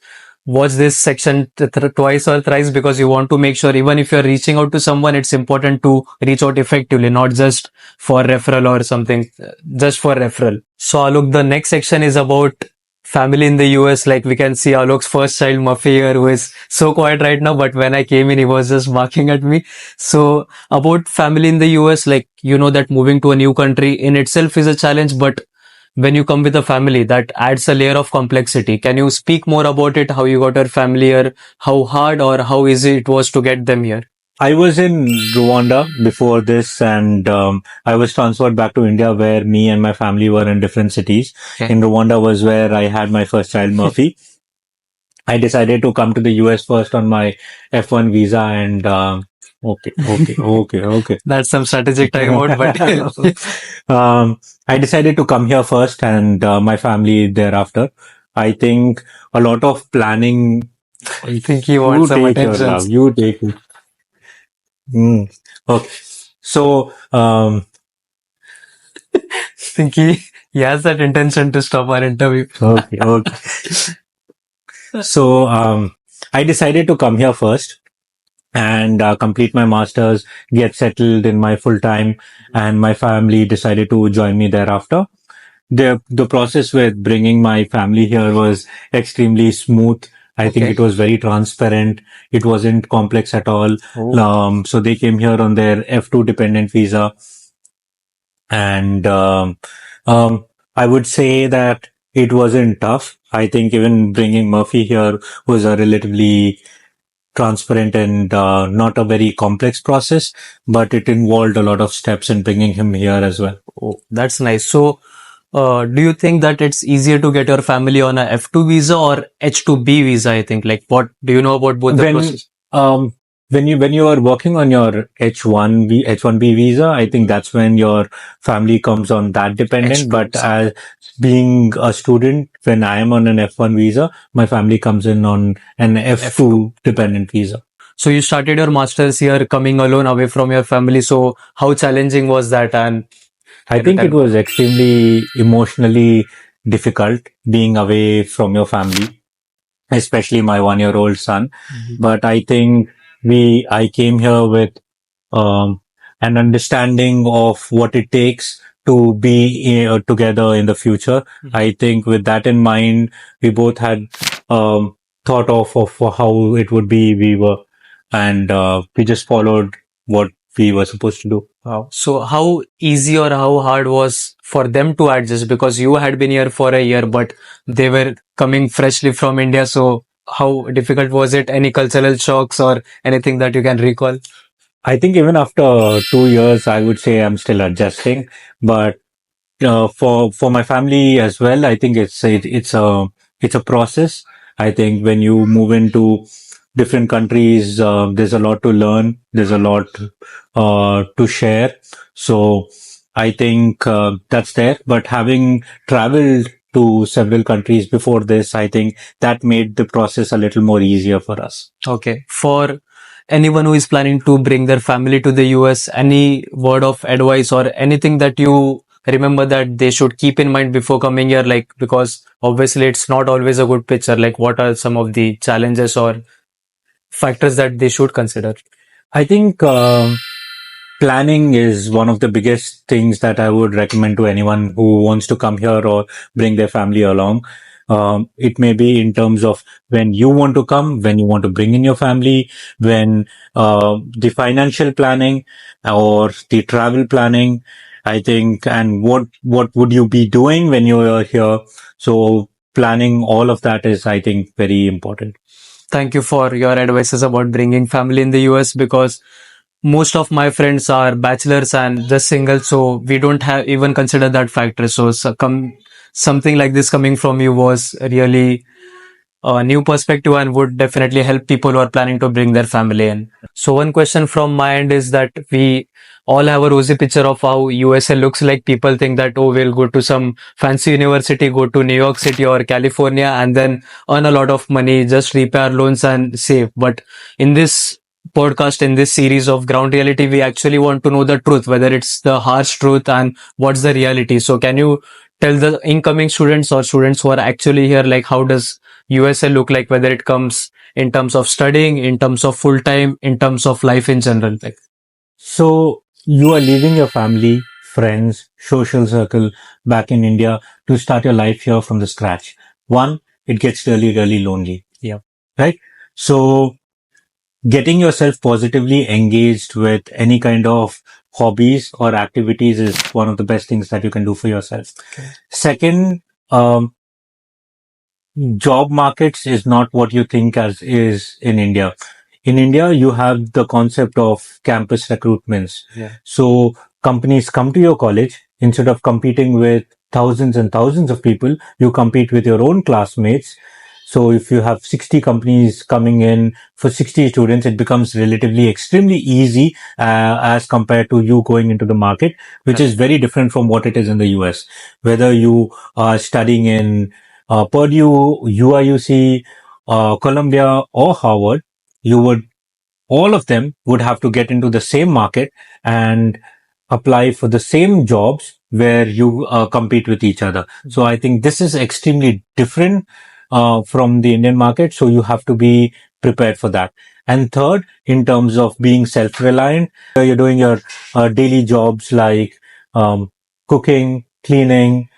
watch this section twice or thrice, because you want to make sure even if you're reaching out to someone, it's important to reach out effectively, not just for referral or something, just for referral. So Alok, the next section is about family in the US. Like we can see Alok's first child, Murphy, here, who is so quiet right now, but when I came in, he was just barking at me. So about family in the US, like, you know that moving to a new country in itself is a challenge, but when you come with a family, that adds a layer of complexity. Can you speak more about it? How you got your family here? How hard or how easy it was to get them here? I was in Rwanda before this, and I was transferred back to India, where me and my family were in different cities. In Rwanda was where I had my first child, Murphy. I decided to come to the US first on my F1 visa, and okay. That's some strategic timeout, but I decided to come here first, and my family thereafter. I think a lot of planning. I think he wants some take your attention. love. You take it. Okay. So, Think he has that intention to stop our interview. okay. So, I decided to come here first and complete my master's, get settled in my full time, and my family decided to join me thereafter. The process with bringing my family here was extremely smooth. I think it was very transparent. It wasn't complex at all. So they came here on their F2 dependent visa. And I would say that it wasn't tough. I think even bringing Murphy here was a relatively transparent and not a very complex process, but it involved a lot of steps in bringing him here as well. Oh, that's nice. So, do you think that it's easier to get your family on a F2 visa or H2B visa? I think, like, what do you know about both the process? When you are working on your H1B visa, I think that's when your family comes on that dependent. But as being a student, when I am on an F1 visa, my family comes in on an F2 dependent visa. So you started your masters here, coming alone away from your family. So how challenging was that? And I think it was extremely emotionally difficult being away from your family, especially my 1-year-old son. But I think I came here with an understanding of what it takes to be together in the future. I think with that in mind, we both had thought of how it would be. And we just followed what we were supposed to do. wow. So how easy or how hard was for them to adjust? Because you had been here for a year, but they were coming freshly from India. So how difficult was it? Any cultural shocks or anything that you can recall? I think even after 2 years, I would say I'm still adjusting, but for my family as well, I think it's a process. I think when you move into different countries, there's a lot to learn. There's a lot to share. So I think that's there. But having traveled to several countries before this, I think that made the process a little more easier for us. Okay. For anyone who is planning to bring their family to the US, any word of advice or anything that you remember that they should keep in mind before coming here? Like, because obviously it's not always a good picture. Like, what are some of the challenges or factors that they should consider? I think planning is one of the biggest things that I would recommend to anyone who wants to come here or bring their family along. It may be in terms of when you want to come, when you want to bring in your family, when the financial planning or the travel planning, I think, and what would you be doing when you are here? So planning all of that is, I think, very important. Thank you for your advices about bringing family in the US, because most of my friends are bachelors and just single, so we don't have even consider that factor. So, something like this coming from you was really a new perspective and would definitely help people who are planning to bring their family in. So one question from my end is that we all have a rosy picture of how USA looks like. People think that, oh, we'll go to some fancy university, go to New York City or California and then earn a lot of money, just repay our loans and save. But in this podcast, in this series of ground reality, we actually want to know the truth, whether it's the harsh truth and what's the reality. So can you tell the incoming students or students who are actually here, like how does USA look like, whether it comes in terms of studying, in terms of full time, in terms of life in general? Like, So you are leaving your family, friends, social circle back in India to start your life here from the scratch. One, it gets really, really lonely. yeah, Right? So getting yourself positively engaged with any kind of hobbies or activities is one of the best things that you can do for yourself. okay. Second, job markets is not what you think as is in India. In India, you have the concept of campus recruitments. Yeah. So companies come to your college instead of competing with thousands and thousands of people, you compete with your own classmates. So if you have 60 companies coming in for 60 students, it becomes relatively extremely easy as compared to you going into the market, which is very different from what it is in the US. Whether you are studying in Purdue, UIUC, Columbia, or Harvard, you would all of them would have to get into the same market and apply for the same jobs where you compete with each other. So I think this is extremely different from the Indian market. So you have to be prepared for that. And third, in terms of being self-reliant, you're doing your daily jobs like cooking, cleaning,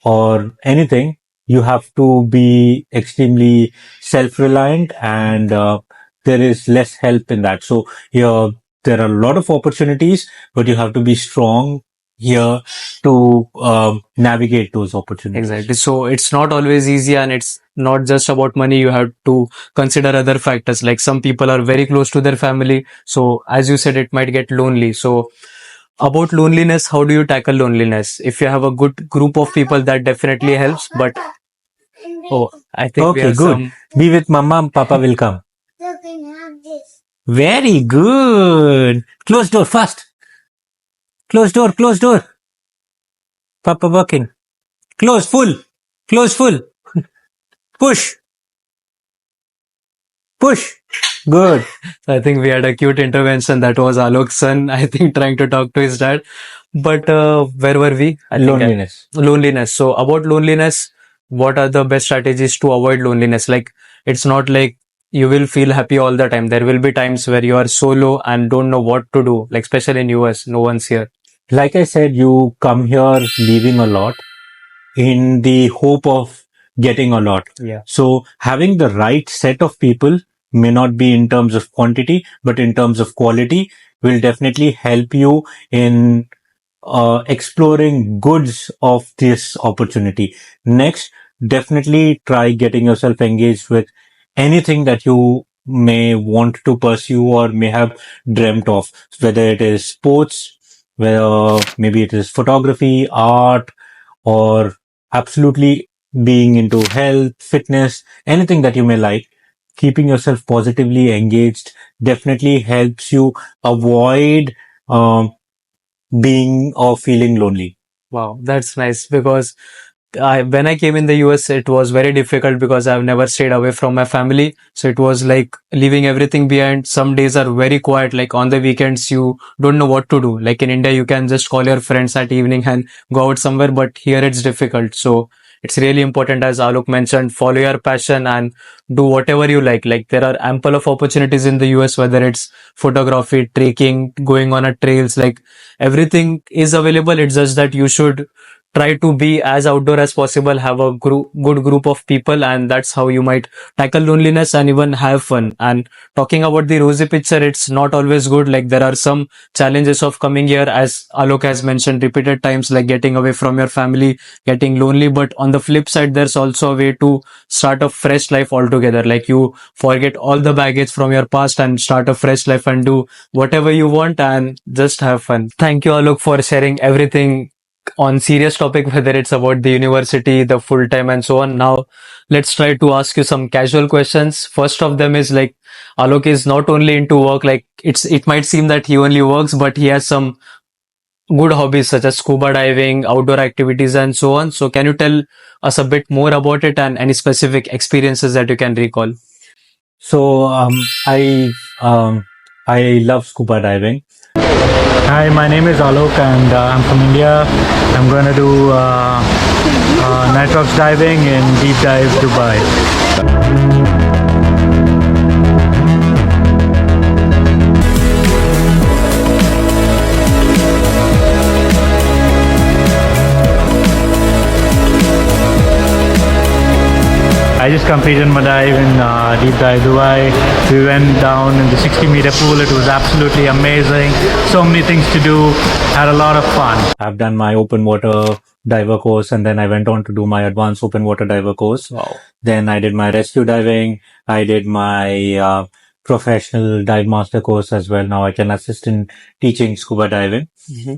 or anything, you have to be extremely self-reliant and there is less help in that. So here, there are a lot of opportunities, but you have to be strong here to navigate those opportunities. Exactly. So it's not always easy and it's not just about money. You have to consider other factors. Like some people are very close to their family. So as you said, it might get lonely. So about loneliness, how do you tackle loneliness? If you have a good group of people, that definitely helps. But oh, I think we Okay, have good. some. Be with mama and papa will come. Very good. Close door fast. Close door, close door. Papa working. Close full. Close full. Push. Push. Good. I think we had a cute intervention. That was Alok's son, I think, trying to talk to his dad. But where were we? Loneliness. Loneliness. So about loneliness, what are the best strategies to avoid loneliness? Like, it's not like you will feel happy all the time. There will be times where you are solo and don't know what to do. Like, especially in US, no one's here. Like I said, you come here leaving a lot in the hope of getting a lot. Yeah. So having the right set of people may not be in terms of quantity, but in terms of quality will definitely help you in exploring goods of this opportunity. Next, definitely try getting yourself engaged with anything that you may want to pursue or may have dreamt of, whether it is sports, whether maybe it is photography, art, or absolutely being into health, fitness, anything that you may like. Keeping yourself positively engaged definitely helps you avoid um, being or feeling lonely. Wow, that's nice because when I came in the US, it was very difficult because I've never stayed away from my family. So it was like leaving everything behind. Some days are very quiet. Like on the weekends, you don't know what to do. Like in India, you can just call your friends at evening and go out somewhere, but here it's difficult. So it's really important, as Alok mentioned, follow your passion and do whatever you like. Like there are ample of opportunities in the US, whether it's photography, trekking, going on a trails, like everything is available. It's just that you should try to be as outdoor as possible, have a good group of people, and that's how you might tackle loneliness and even have fun. And talking about the rosy picture, it's not always good. Like there are some challenges of coming here, as Alok has mentioned repeated times, like getting away from your family, getting lonely. But on the flip side, there's also a way to start a fresh life altogether. Like you forget all the baggage from your past and start a fresh life and do whatever you want and just have fun. Thank you, Alok, for sharing everything on serious topic, whether it's about the university, the full time, and so on. Now, let's try to ask you some casual questions. First of them is like, Alok is not only into work, like it might seem that he only works, but he has some good hobbies such as scuba diving, outdoor activities, and so on. So, can you tell us a bit more about it and any specific experiences that you can recall? So um, I love scuba diving. Hi, my name is Alok and I'm from India. I'm going to do nitrox diving in Deep Dive Dubai. I just completed my dive in Deep Dive Dubai. We went down in the 60-meter pool. It was absolutely amazing. So many things to do. Had a lot of fun. I've done my open water diver course and then I went on to do my advanced open water diver course. Wow. Then I did my rescue diving. I did my professional dive master course as well. Now I can assist in teaching scuba diving.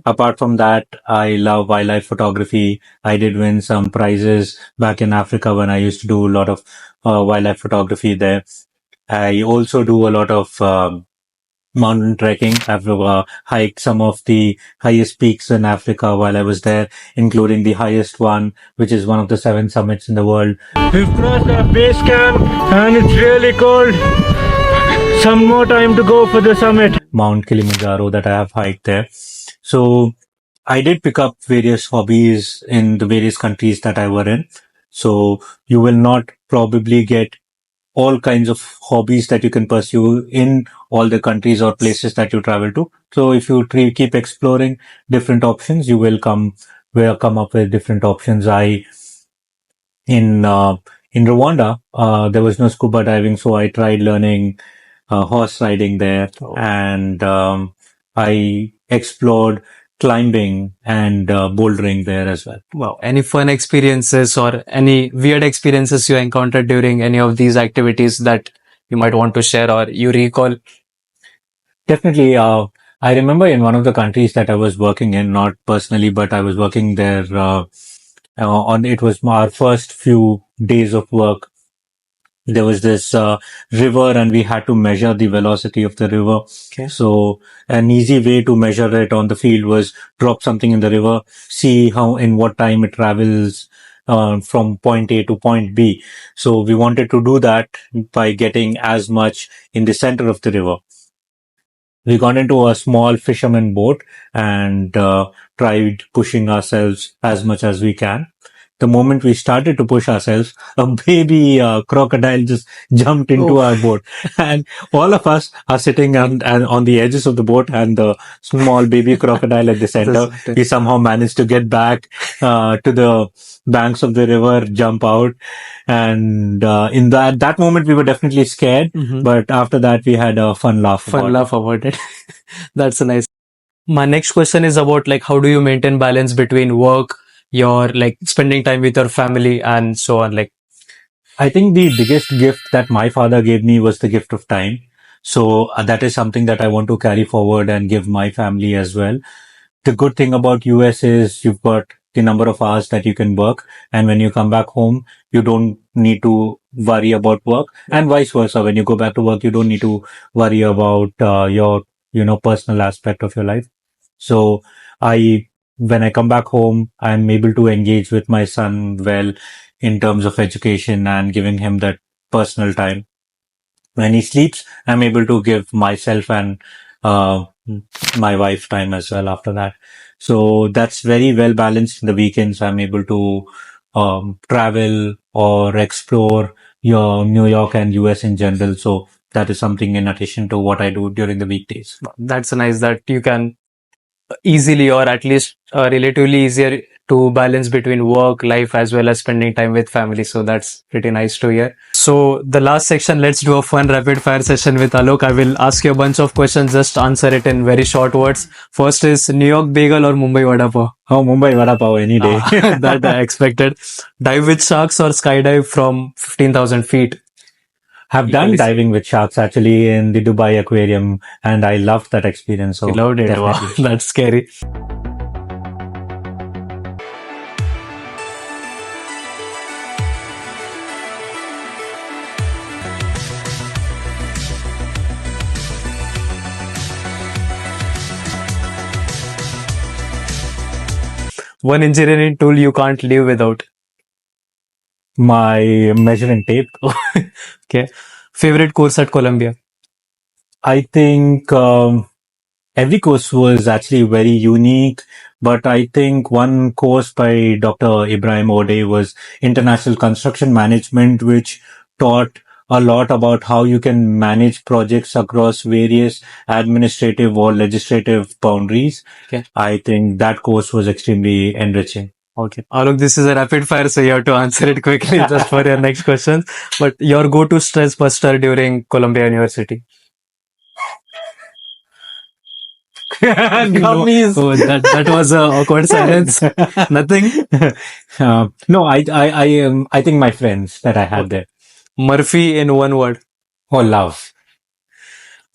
Apart from that, I love wildlife photography. I did win some prizes back in Africa when I used to do a lot of wildlife photography there. I also do a lot of mountain trekking. I've hiked some of the highest peaks in Africa while I was there, including the highest one, which is one of the 7 summits in the world. We've crossed our base camp and it's really cold. Some more time to go for the summit. Mount Kilimanjaro that I have hiked there. So I did pick up various hobbies in the various countries that I were in. So you will not probably get all kinds of hobbies that you can pursue in all the countries or places that you travel to. So if you keep exploring different options, you will come up with different options. In Rwanda, there was no scuba diving, so I tried learning horse riding there, and I explored climbing and bouldering there as well. Wow. Any fun experiences or any weird experiences you encountered during any of these activities that you might want to share or you recall? Definitely. I remember in one of the countries that I was working in, not personally, but I was working there it was our first few days of work. There was this river and we had to measure the velocity of the river. Okay. So an easy way to measure it on the field was drop something in the river, see in what time it travels from point A to point B. So we wanted to do that by getting as much in the center of the river. We got into a small fisherman boat and tried pushing ourselves as much as we can. The moment we started to push ourselves, a baby crocodile just jumped into our boat, and all of us are sitting on the edges of the boat, and the small baby crocodile at the center. We somehow managed to get back to the banks of the river, jump out, and in that moment we were definitely scared. But after that, we had a fun laugh about it. That's nice. My next question is about like how do you maintain balance between work, your like spending time with your family and so on, like I think the biggest gift that my father gave me was the gift of time. So that is something that I want to carry forward and give my family as well. The good thing about US is you've got the number of hours that you can work. And when you come back home, you don't need to worry about work, and vice versa. When you go back to work, you don't need to worry about your, personal aspect of your life. So when I come back home, I'm able to engage with my son well in terms of education and giving him that personal time. When he sleeps, I'm able to give myself and uh, my wife time as well after that. So that's very well balanced. In the weekends, I'm able to travel or explore New York and US in general. So that is something in addition to what I do during the weekdays. That's nice that you can easily, or at least relatively easier to balance between work, life, as well as spending time with family. So that's pretty nice to hear. So the last section, let's do a fun rapid fire session with Alok. I will ask you a bunch of questions, just answer it in very short words. First is New York bagel or Mumbai vada pav? Oh, Mumbai vada pav any day. That I expected. Dive with sharks or skydive from 15,000 feet? Have done diving with sharks actually in the Dubai aquarium, and I loved that experience. So You loved it. Wow, definitely. that's scary. One engineering tool you can't live without. My measuring tape. Okay. Favorite course at Columbia? I think every course was actually very unique, but I think one course by Dr. Ibrahim Ode was International Construction Management, which taught a lot about how you can manage projects across various administrative or legislative boundaries. Okay. I think that course was extremely enriching. Okay. Alok, this is a rapid fire, so you have to answer it quickly just for your next questions. But your go-to stress buster during Columbia University? Gummies. Oh, that was a awkward silence. Nothing. No, I think my friends that I had there. Murphy in one word. Oh, love.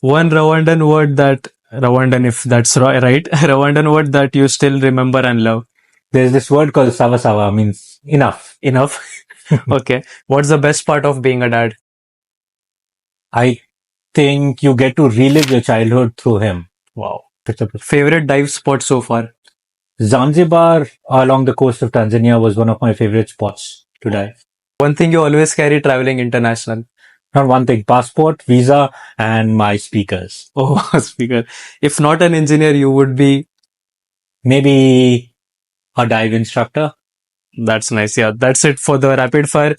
One Rwandan word that Rwandan, if that's right, Rwandan word that you still remember and love. There's this word called sawa sawa, means enough. Enough. Okay. What's the best part of being a dad? I think you get to relive your childhood through him. Wow. Favorite dive spot so far? Zanzibar along the coast of Tanzania was one of my favorite spots to dive. One thing you always carry traveling international? Not one thing, passport, visa, and my speakers. Oh, speaker. If not an engineer, you would be? Maybe a dive instructor. That's nice. Yeah, that's it for the rapid fire.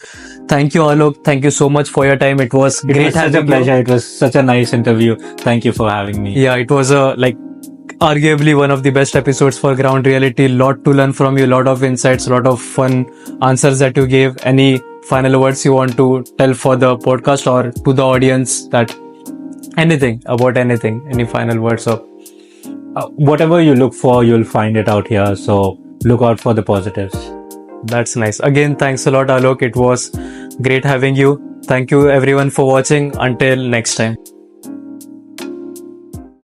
Thank you, Alok. Thank you so much for your time. It was great It was such a pleasure. It was such a nice interview. Thank you for having me. Yeah, it was arguably one of the best episodes for Ground Reality. Lot to learn from you, lot of insights, lot of fun answers that you gave. Any final words you want to tell for the podcast or to the audience, that anything about anything, any final words of? Whatever you look for, you'll find it out here. So look out for the positives. That's nice. Again, thanks a lot, Alok. It was great having you. Thank you everyone for watching. Until next time.